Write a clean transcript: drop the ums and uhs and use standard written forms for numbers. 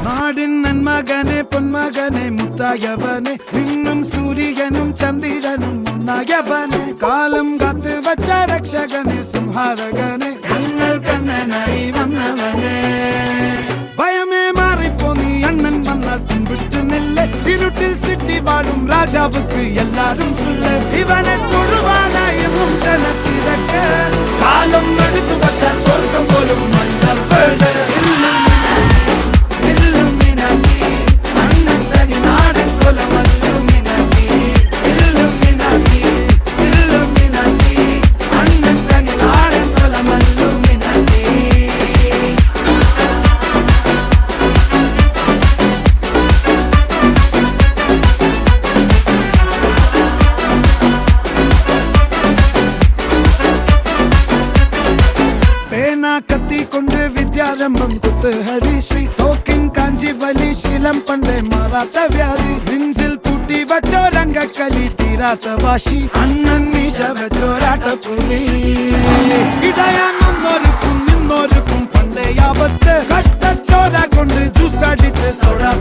നാടിൻ നന്മകനെ പൊന്മകനെ മുത്തായവനെ നിന്നും സൂര്യനും ചന്ദ്രനും ഒന്നായവനെ കാലം കാത്ത് വച്ച രക്ഷകനെ സംഹാരകനെ ഞങ്ങൾ കണ്ണനായി വന്നവനെ ഭയമേ മാറിപ്പോ നീ അണ്ണൻ വന്നാൽ തുമ്പിട്ട് നില്ല ഇരുട്ടിൽ സിറ്റി വാഴും രാജാവുക്ക് എല്ലാരും സുല്ല ഇവനെ തൊഴുവാനായും ജനത്തിരക്ക് കാലം എടുത്തു വച്ചാൽ സ്വർഗം പോലും മണ്ണ കത്തിക്കൊണ്ട് വിദ്യാരംഭം കുത്ത് ഹരിശ്രീ തോക്കിൻ കാഞ്ചി വലി ശീലം പണ്ടേ മാറാത്ത വ്യാധി നെഞ്ചിൽ പൂട്ടി വച്ചോരംഗക്കലി തീരാത്ത വാശി അണ്ണൻ മീശ വെച്ചോരാട്ട പുലി ഇടയാന്നൊരുക്കും നിന്നൊരുക്കും പണ്ടേ ആപത്ത് കട്ടച്ചോര കൊണ്ട് ജ്യൂസ് അടിച്ച് സോഡാ